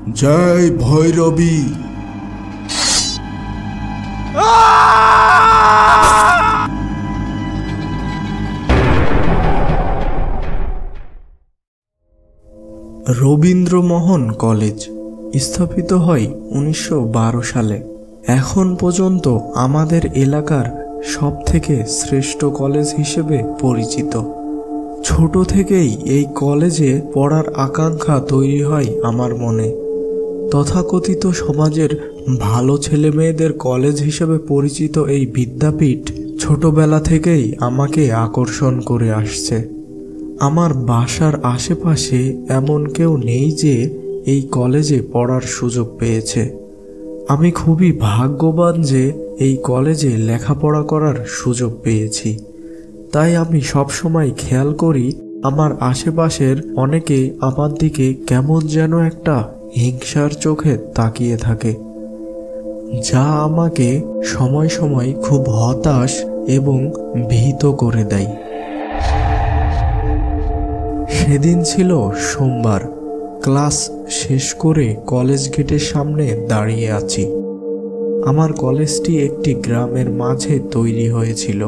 জয় ভৈরবী। রবীন্দ্রমোহন college স্থাপিত হয় 1912 সালে। এখন পর্যন্ত আমাদের এলাকার সবথেকে শ্রেষ্ঠ কলেজ হিসেবে পরিচিত। ছোট থেকেই এই কলেজে পড়ার আকাঙ্ক্ষা তৈরি হয় আমার মনে। তথাকথিত সমাজের ভালো ছেলে মেয়েদের কলেজ হিসেবে পরিচিত এই বিদ্যাপীঠ ছোটবেলা থেকেই আমাকে আকর্ষণ করে আসছে। আমার বাসার আশেপাশে এমন কেউ নেই যে এই কলেজে পড়ার সুযোগ পেয়েছে। আমি খুবই ভাগ্যবান যে এই কলেজে লেখাপড়া করার সুযোগ পেয়েছি। তাই আমি সবসময় খেয়াল করি আমার আশেপাশের অনেকে আমার দিকে কেমন যেন একটা হিংসার চোখে তাকিয়ে থাকে, যা আমাকে সময় সময় খুব হতাশ এবং ভীত করে দেয়। সেদিন ছিল সোমবার। ক্লাস শেষ করে কলেজ গেটের সামনে দাঁড়িয়ে আছি। আমার কলেজটি একটি গ্রামের মাঝে তৈরি হয়েছিল।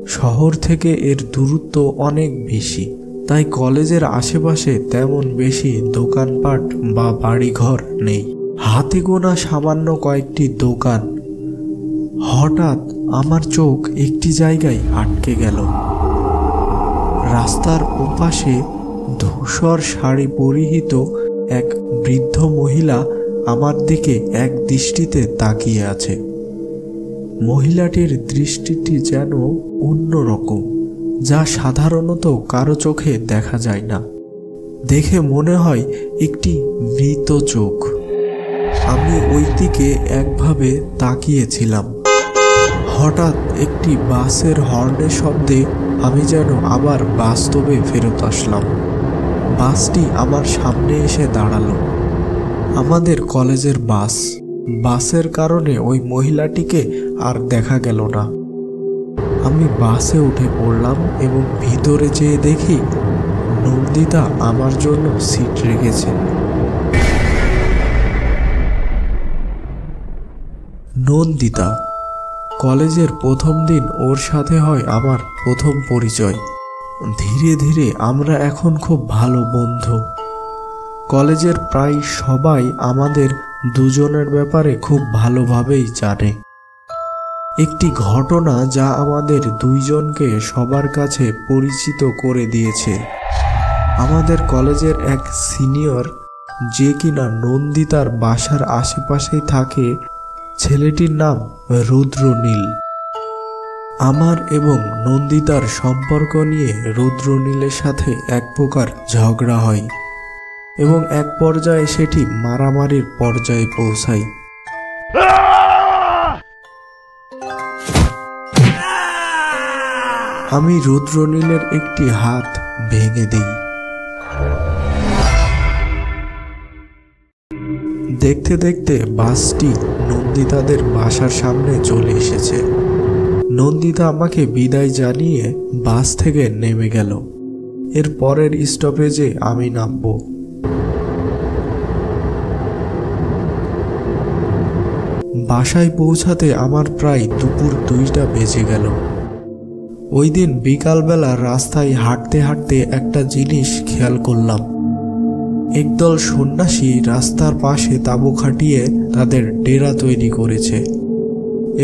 শহর থেকে এর দূরত্ব অনেক বেশি, তাই কলেজের আশেপাশে তেমন বেশি দোকানপাট বা বাড়িঘর নেই। হাতে গোনা সামান্য কয়েকটি দোকান। হঠাৎ আমার চোখ একটি জায়গায় আটকে গেল। রাস্তার ওপাশে ধূসর শাড়ি পরিহিত এক বৃদ্ধ মহিলা আমার দিকে এক দৃষ্টিতে তাকিয়ে আছে। মহিলাটির দৃষ্টিটি যেন অন্যরকম, যা সাধারণত কারো চোখে দেখা যায় না। দেখে মনে হয় একটি মৃত চোখ। আমি ওই দিকে একভাবে তাকিয়েছিলাম। হঠাৎ একটি বাসের হর্নের শব্দে আমি যেন আবার বাস্তবে ফেরত আসলাম। বাসটি আমার সামনে এসে দাঁড়ালো। আমাদের কলেজের বাস। বাসের কারণে ওই মহিলাটিকে আর দেখা গেল না। আমি বাসে উঠে পড়লাম এবং ভিতরে যেয়ে দেখি নন্দিতা আমার জন্য সিট রেখেছে। নন্দিতা। কলেজের প্রথম দিন ওর সাথে হয় আমার প্রথম পরিচয়। ধীরে ধীরে আমরা এখন খুব ভালো বন্ধু। কলেজের প্রায় সবাই আমাদের দুজনের ব্যাপারে খুব ভালোভাবেই জানে। একটি ঘটনা যা আমাদের দুইজনকে সবার কাছে পরিচিত করে দিয়েছে। আমাদের কলেজের এক সিনিয়র, যে কিনা নন্দিতার বাসার আশেপাশেই থাকে, ছেলেটির নাম রুদ্রনীল। আমার এবং নন্দিতার সম্পর্ক নিয়ে রুদ্রনীলের সাথে এক প্রকার ঝগড়া হয় এবং এক পর্যায়ে সেটি মারামারির পর্যায়ে পৌঁছায়। আমি রুদ্রনীলের একটি হাত ভেঙে দিই। দেখতে দেখতে বাসটি নন্দিতাদের বাসার সামনে চলে এসেছে। নন্দিতা আমাকে বিদায় জানিয়ে বাস থেকে নেমে গেল। এর পরের স্টপেজে আমি নামব। বাসায় পৌঁছাতে আমার প্রায় দুপুর 2টা বেজে গেল। ওই দিন বিকালবেলা রাস্তায় হাঁটতে হাঁটতে একটা জিনিস খেয়াল করলাম। একদল সন্ন্যাসী রাস্তার পাশে তাঁবু খাটিয়ে তাদের ডেরা তৈরি করেছে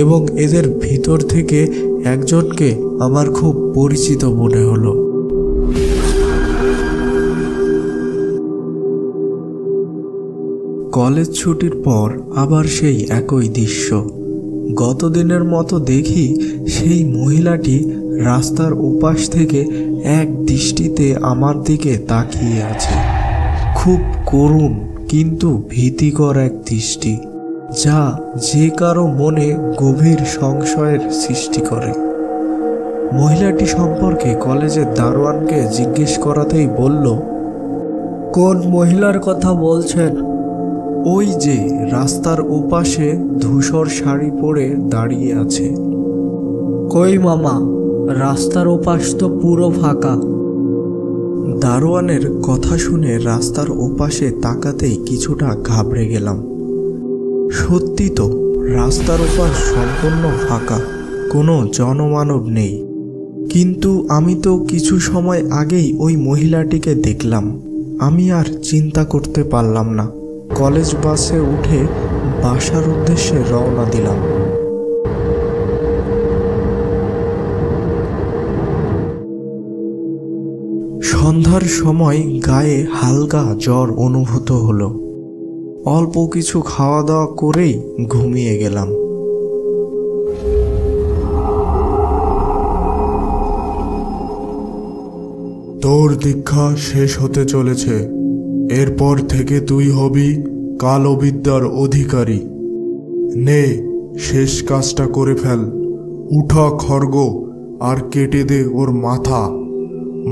এবং এদের ভিতর থেকে একজনকে আমার খুব পরিচিত মনে হলো। কলেজ ছুটির পর আবার সেই একই দৃশ্য। গতদিনের মতো দেখি সেই মহিলাটি রাস্তার ওপাশ থেকে এক দৃষ্টিতে আমার দিকে তাকিয়ে আছে। খুব করুণ কিন্তু ভীতিকর এক দৃষ্টি, যা যে কারো মনে গভীর সংশয়ের সৃষ্টি করে। মহিলাটি সম্পর্কে কলেজের দারোয়ানকে জিজ্ঞেস করাতেই বলল, কোন মহিলার কথা বলছেন? ওই যে রাস্তার ওপাশে ধূসর শাড়ি পরে দাঁড়িয়ে আছে। কই মামা, রাস্তার ওপাশ তো পুরো ফাঁকা। দারোয়ানের কথা শুনে রাস্তার ওপাশে তাকাতেই কিছুটা ঘাবড়ে গেলাম। সত্যি তো, রাস্তার ওপাশ সম্পূর্ণ ফাঁকা, কোনো জনমানব নেই। কিন্তু আমি তো কিছু সময় আগেই ওই মহিলাটিকে দেখলাম। আমি আর চিন্তা করতে পারলাম না। কলেজ বাসে উঠে বাসার উদ্দেশ্যে রওনা দিলাম। সন্ধ্যার সময় গায়ে হালকা জ্বর অনুভূত হলো। অল্প কিছু খাওয়া দাওয়া করেই ঘুমিয়ে গেলাম। তোর দীক্ষা শেষ হতে চলেছে। এরপর থেকে তুই হবি কালো বিদ্যার অধিকারী। নে, শেষ কাজটা করে ফেল। উঠা খড়গ আর কেটে দে ওর মাথা।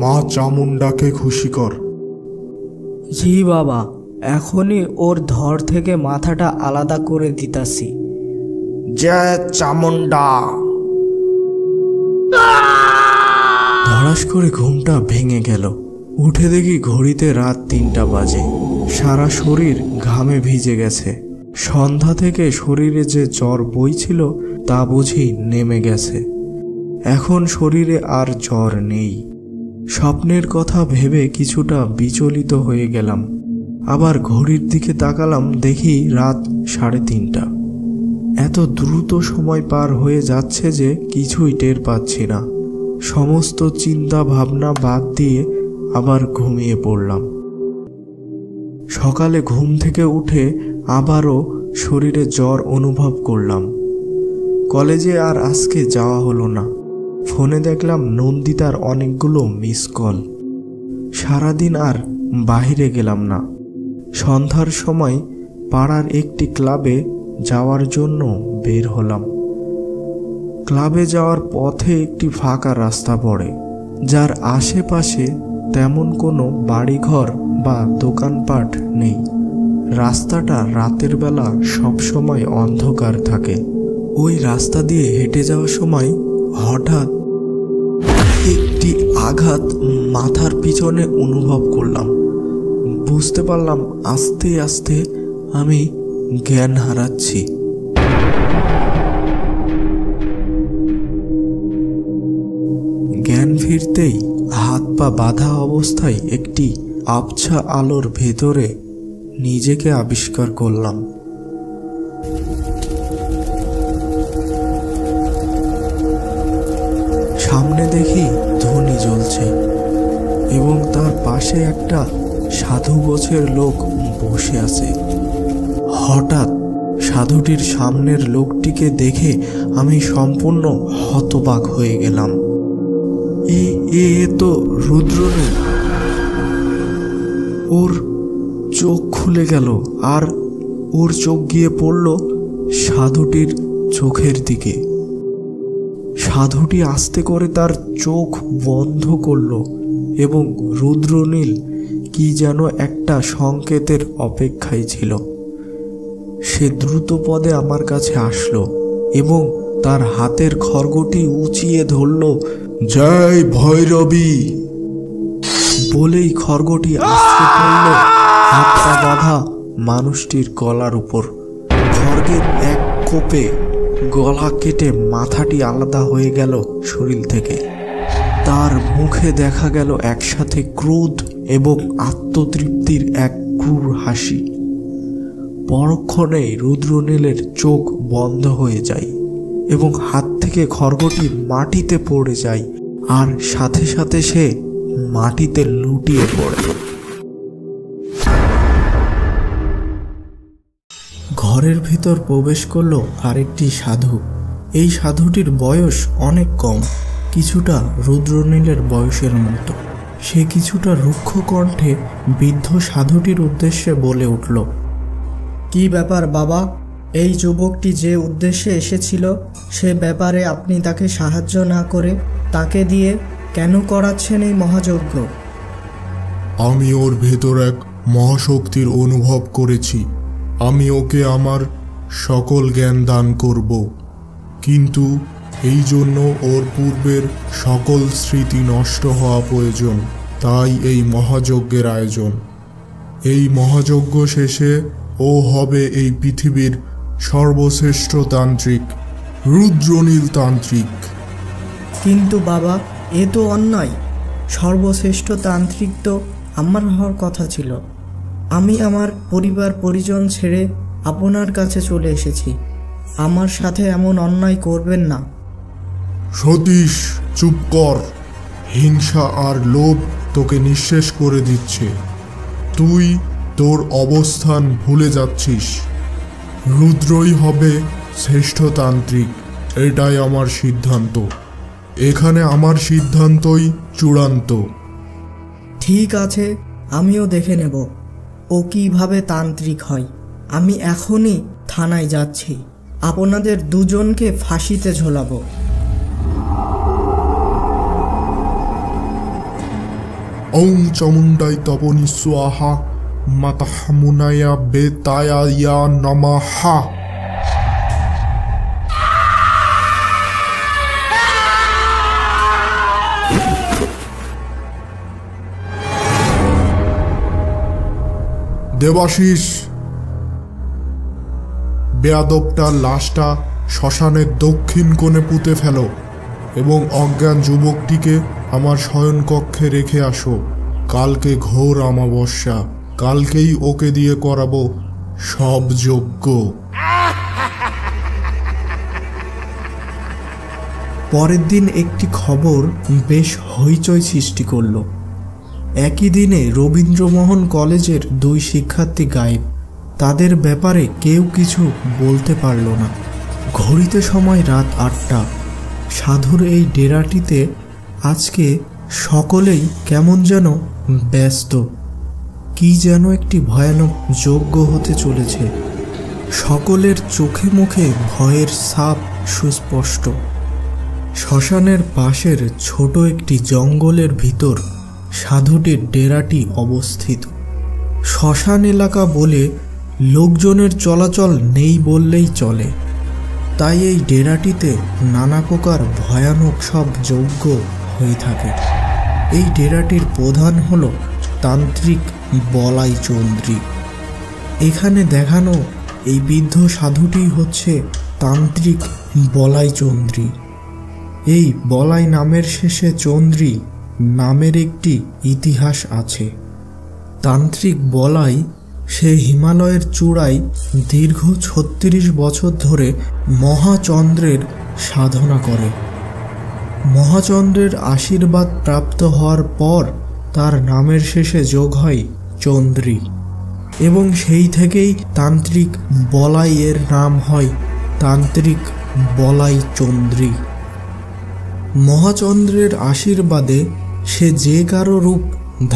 মা চামুন্ডাকে খুশি কর। জি বাবা, এখনই ওর ধর থেকে মাথাটা আলাদা করে দিতাছি। জয় চামুন্ডা। ধড়াস করে ঘুমটা ভেঙে গেল। উঠে দেখি ঘড়িতে রাত 3টা বাজে। সারা শরীর ঘামে ভিজে গেছে। সন্ধ্যা থেকে শরীরে যে জ্বর বইছিল তা বুঝি নেমে গেছে। এখন শরীরে আর জ্বর নেই। স্বপ্নের কথা ভেবে কিছুটা বিচলিত হয়ে গেলাম। আবার ঘড়ির দিকে তাকালাম, দেখি রাত 3:30। এত দ্রুত সময় পার হয়ে যাচ্ছে যে কিছুই টের পাচ্ছি না। সমস্ত চিন্তা ভাবনা বাদ দিয়ে আবার ঘুমিয়ে পড়লাম। সকালে ঘুম থেকে উঠে আবারও শরীরে জ্বর অনুভব করলাম। কলেজে আর আজকে যাওয়া হলো না। ফোনে দেখলাম নন্দিতার অনেকগুলো মিস কল। সারাদিন আর বাইরে গেলাম না। সন্ধ্যার সময় পাড়ার একটি ক্লাবে যাওয়ার জন্য বের হলাম। ক্লাবে যাওয়ার পথে একটি ফাঁকা রাস্তা পড়ে, যার আশেপাশে তেমন কোনো বাড়িঘর বা দোকানপাট নেই। রাস্তাটা রাতের বেলা সবসময় অন্ধকার থাকে। ওই রাস্তা দিয়ে হেঁটে যাওয়ার সময় হঠাৎ একটি আঘাত মাথার পিছনে অনুভব করলাম। বুঝতে পারলাম আস্তে আস্তে আমি জ্ঞান হারাচ্ছি। জ্ঞান ফিরতেই হাত পা বাঁধা অবস্থায় একটি আবছা আলোর ভেতরে নিজেকে আবিষ্কার করলাম। সামনে দেখি ধনী জ্বলছে এবং তার পাশে একটা সাধু গোছের লোক বসে আছে। হঠাৎ সাধুটির সামনের লোকটিকে দেখে আমি সম্পূর্ণ হতবাক হয়ে গেলাম। এ তো রুদ্রনীল। ওর চোখ খুলে গেল আর ওর চোখ গিয়ে পড়ল সাধুটির চোখের দিকে। সাধুটি আস্তে করে তার চোখ বন্ধ করল এবং রুদ্রনীল কি যেন একটা সংকেতের অপেক্ষায় ছিল। সে দ্রুত পদে আমার কাছে আসলো এবং তার হাতের খড়গটি উঁচিয়ে ধরল। জয় ভৈরবী বলেই খড়গটি আছড়ে পড়ল হাত পা বাঁধা মানুষটির গলার উপর। খড়গের এক কোপে গলা কেটে মাথাটি আলাদা হয়ে গেল শরীর থেকে। তার মুখে দেখা গেল একসাথে ক্রোধ এবং আত্মতৃপ্তির এক ক্রূর হাসি। পরক্ষণেই রুদ্রনীলের চোখ বন্ধ হয়ে যায় এবং হাত থেকে খড়গটি মাটিতে পড়ে যায় আর সাথে সাথে সে মাটিতে লুটিয়ে পড়ে। ঘরের ভিতর প্রবেশ করলো আরেকটি সাধু। এই সাধুটির বয়স অনেক কম, কিছুটা রুদ্রনীলের বয়সের মতো। সে কিছুটা রুক্ষ কণ্ঠে বৃদ্ধ সাধুটির উদ্দেশ্যে বলে উঠল, কি ব্যাপার বাবা? এই যুবকটি যে উদ্দেশ্যে এসেছিল সে ব্যাপারে আপনি তাকে সাহায্য না করে তাকে দিয়ে কেন করাচ্ছেন এই মহাযজ্ঞ? আমি ওর ভেতর এক মহাশক্তির অনুভব করেছি। আমি ওকে আমার সকল জ্ঞান দান করব, কিন্তু এই জন্য ওর পূর্বের সকল স্মৃতি নষ্ট হওয়া প্রয়োজন। তাই এই মহাযজ্ঞের আয়োজন। এই মহাযজ্ঞ শেষে ও হবে এই পৃথিবীর সর্বশ্রেষ্ঠ তান্ত্রিক, রুদ্রনীল তান্ত্রিক। কিন্তু বাবা, এ তো অন্যায়। সর্বশ্রেষ্ঠ তান্ত্রিক তো আমার হওয়ার কথা ছিল। আমি আমার পরিবার পরিজন ছেড়ে আপনার কাছে চলে এসেছি। আমার সাথে এমন অন্যায় করবেন না। সতীশ, চুপ কর। হিংসা আর লোভ তোকে নিঃশেষ করে দিচ্ছে। তুই তোর অবস্থান ভুলে যাচ্ছিস। রুদ্রই হবে শ্রেষ্ঠ তান্ত্রিক, এটাই আমার সিদ্ধান্ত। এখানে আমার সিদ্ধান্তই চূড়ান্ত। ঠিক আছে, আমিও দেখে নেব ও কিভাবে তান্ত্রিক হয়। আমি এখনই থানায় যাচ্ছি। আপনাদের দুজনকে ফাঁসিতে ঝোলাবো। ওং চামুণ্ডাই তপনি স্বাহা মাতাহমুনায়া বেতায়া নমঃ। দেবাশিস, বেয়াদবটার লাশটা শ্মশানের দক্ষিণ কোণে পুঁতে ফেলো এবং অজ্ঞান যুবকটিকে আমার শয়নকক্ষে রেখে আসো। কালকে ঘোর অমাবস্যা, কালকেই ওকে দিয়ে করাবো সব যজ্ঞ। পরের দিন একটি খবর বেশ হইচই সৃষ্টি করল। একই দিনে রবীন্দ্রমোহন কলেজের 2 শিক্ষার্থী গায়েব। তাদের ব্যাপারে কেউ কিছু বলতে পারল না। ঘড়িতে সময় রাত 8টা। সাধুর এই ডেরাটিতে আজকে সকলেই কেমন যেন ব্যস্ত। কি যেন একটি ভয়ানক যজ্ঞ হতে চলেছে। সকলের চোখে মুখে ভয়ের ছাপ সুস্পষ্ট। শ্মশানের পাশের ছোট একটি জঙ্গলের ভিতর সাধুটির ডেরাটি অবস্থিত। শ্মশান এলাকা বলে লোকজনের চলাচল নেই বললেই চলে। তাই এই ডেরাটিতে নানা প্রকার ভয়ানক সব যজ্ঞ হয়ে থাকে। এই ডেরাটির প্রধান হল তান্ত্রিক বলাই চন্দ্রী। এখানে দেখানো এই বৃদ্ধ সাধুটি হচ্ছে তান্ত্রিক বলাই চন্দ্রী। এই বলাই নামের শেষে চন্দ্রী নামের একটি ইতিহাস আছে। তান্ত্রিক বলাই সে হিমালয়ের চূড়ায় দীর্ঘ 36 বছর ধরে মহাচন্দ্রের সাধনা করে। মহাচন্দ্রের আশীর্বাদ প্রাপ্ত হওয়ার পর তার নামের শেষে যোগ হয় চন্দ্রী এবং সেই থেকেই তান্ত্রিক বলাই এর নাম হয় তান্ত্রিক বলাই চন্দ্রী। মহাচন্দ্রের আশীর্বাদে সে যে কারো রূপ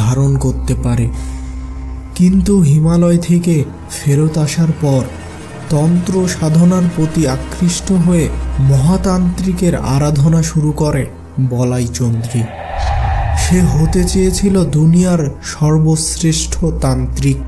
ধারণ করতে পারে। কিন্তু হিমালয় থেকে ফেরত আসার পর তন্ত্র সাধনার প্রতি আকৃষ্ট হয়ে মহাতান্ত্রিকের আরাধনা শুরু করে বলাই চন্দ্রী। সে হতে চেয়েছিল দুনিয়ার সর্বশ্রেষ্ঠ তান্ত্রিক,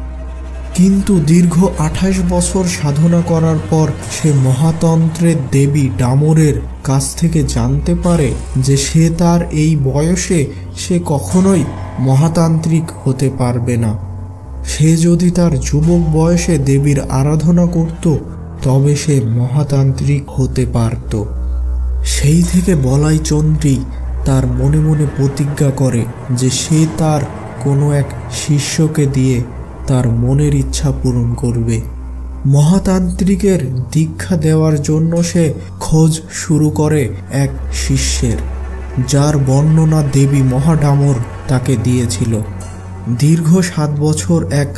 কিন্তু দীর্ঘ 28 বছর সাধনা করার পর সে মহাতন্ত্রের দেবী ডামরের কাছ থেকে জানতে পারে যে সে তার এই বয়সে সে কখনোই মহাতান্ত্রিক হতে পারবে না। সে যদি তার যুবক বয়সে দেবীর আরাধনা করত তবে সে মহাতান্ত্রিক হতে পারত। সেই থেকে বলাই চন্দ্রী তার মনে মনে প্রতিজ্ঞা করে যে সে তার কোনো এক শিষ্যকে দিয়ে তার মনের ইচ্ছা পূরণ করবে। মহাতান্ত্রিকের দীক্ষা দেওয়ার জন্য সে খোঁজ শুরু করে এক শিষ্যের, যার বর্ণনা দেবী মহাডামর তাকে দিয়েছিল। দীর্ঘ 7 বছর এক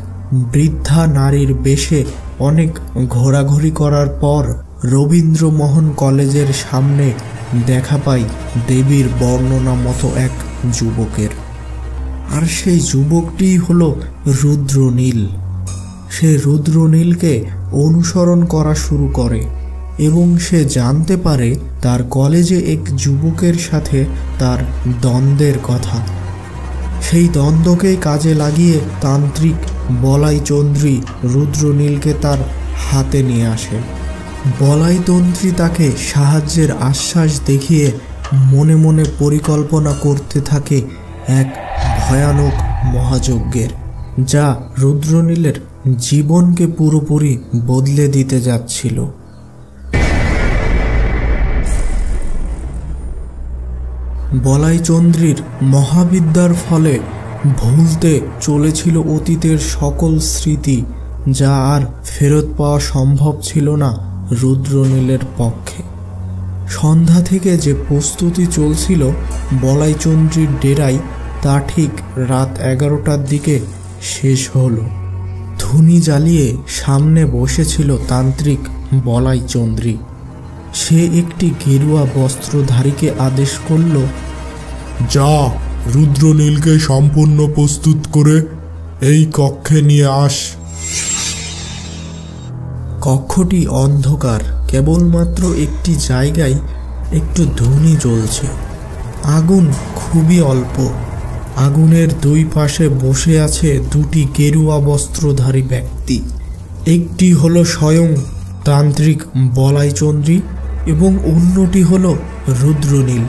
বৃদ্ধা নারীর বেশে অনেক ঘোরাঘুরি করার পর রবীন্দ্রমোহন কলেজের সামনে দেখা পাই দেবীর বর্ণনা মতো এক যুবকের। আর সেই যুবকটি হলো রুদ্রনীল। সে রুদ্রনীলকে অনুসরণ করা শুরু করে এবং সে জানতে পারে তার কলেজে এক যুবকের সাথে তার দ্বন্দ্বের কথা। সেই দ্বন্দ্বকেই কাজে লাগিয়ে তান্ত্রিক বলাই চন্দ্রী রুদ্রনীলকে তার হাতে নিয়ে আসে। বলাই তন্ত্রী তাকে সাহায্যের আশ্বাস দেখিয়ে মনে মনে পরিকল্পনা করতে থাকে এক ভয়ানক মহাযজ্ঞের, যা রুদ্রনীলের জীবনকে পুরোপুরি বদলে দিতে যাচ্ছিল। বলাইচন্দ্রীর মহাবিদ্যার ফলে ভুলতে চলেছিল অতীতের সকল স্মৃতি, যা আর ফেরত পাওয়া সম্ভব ছিল না রুদ্রনীলের পক্ষে। সন্ধ্যা থেকে যে প্রস্তুতি চলছিল বলাইচন্দ্রীর ডেরায়, তা ঠিক রাত 11টার দিকে শেষ হলো। ধুনি জ্বালিয়ে সামনে বসেছিল তান্ত্রিক বলাইচন্দ্রী। সে একটি গেরুয়া বস্ত্রধারীকে আদেশ করল, যা, রুদ্রনীলকে সম্পূর্ণ প্রস্তুত করে এই কক্ষে নিয়ে আস। কক্ষটি অন্ধকার, কেবলমাত্র একটি জায়গায় একটু ধুনি জ্বলছে। আগুন খুবই অল্প। আগুনের দুই পাশে বসে আছে দুটি গেরুয়া বস্ত্রধারী ব্যক্তি। একটি হলো স্বয়ং তান্ত্রিক বলাইচন্দ্রী এবং অন্যটি হলো রুদ্রনীল।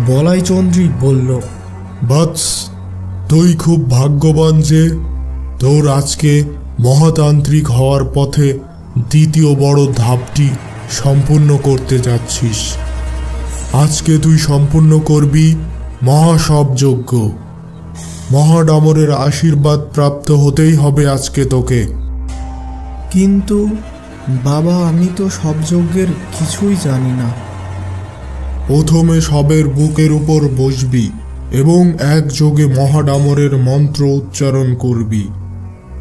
বলাইচন্দ্রী বলল, বৎস, তুই খুব ভাগ্যবান যে তোর আজকে মহাতান্ত্রিক হওয়ার পথে দ্বিতীয় বড় ধাপটি সম্পূর্ণ করতে যাচ্ছিস। আজকে তুই সম্পূর্ণ করবি মহাসবযজ্ঞ। মহাডামরের আশীর্বাদ প্রাপ্ত হতেই হবে আজকে তোকে। কিন্তু বাবা, আমি তো সব যজ্ঞের কিছুই জানি না। প্রথমে সবের বুকের উপর বসবি এবং একযোগে মহাডামরের মন্ত্র উচ্চারণ করবি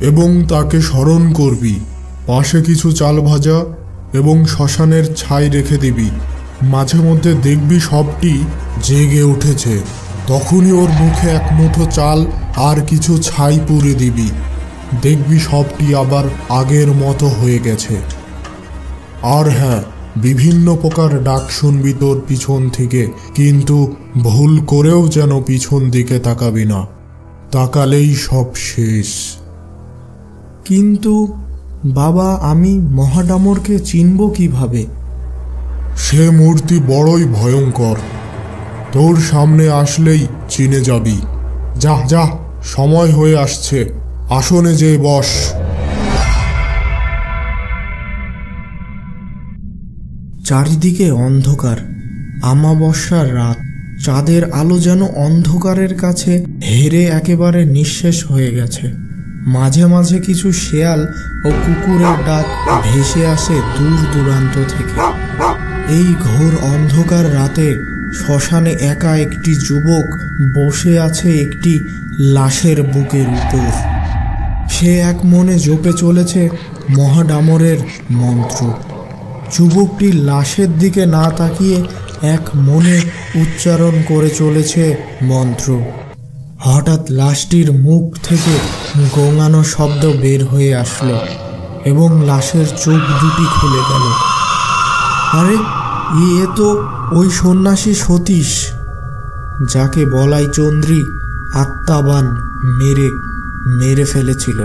এবং তাকে স্মরণ করবি। পাশে কিছু চাল ভাজা এবং শ্মশানের ছাই রেখে দিবি। মাঝে মধ্যে দেখবি সবটি জেগে উঠেছে, তখনই ওর মুখে এক মুঠো চাল আর কিছু ছাই পুরে দিবি। দেখবি সবটি আবার আগের মতো হয়ে গেছে। আর হ্যাঁ, বিভিন্ন প্রকার ডাক শুনবি তোর পিছন থেকে, কিন্তু ভুল করেও যেন পিছন দিকে তাকাবি না। তাকালেই সব শেষ। কিন্তু বাবা, আমি মহাডামরকে চিনব কিভাবে? সে মূর্তি বড়ই ভয়ঙ্কর। তোর সামনে আসলেই চিনে যাবি। যা যা, সময় হয়ে আসছে, আসনে যেয়ে বস। চারিদিকে অন্ধকার, আমাবস্যার রাত। চাঁদের আলো যেন অন্ধকারের কাছে হেরে একেবারে নিঃশেষ হয়ে গেছে। মাঝে মাঝে কিছু শেয়াল ও কুকুরের ডাক ভেসে আসে দূর দূরান্ত থেকে। এই ঘোর অন্ধকার রাতে শ্মশানে একা একটি যুবক বসে আছে একটি লাশের বুকের উপর। সে এক মনে জপে চলেছে মহাডামরের মন্ত্র। যুবকটি লাশের দিকে না তাকিয়ে এক মনে উচ্চারণ করে চলেছে মন্ত্র। হঠাৎ লাশটির মুখ থেকে গোঙানো শব্দ বের হয়ে আসলো এবং লাশের চোখ দুটি খুলে গেল। আরে, এ তো ওই সন্ন্যাসী সতীশ, যাকে বলাইচন্দ্রী আত্মাবান মেরে ফেলেছিল।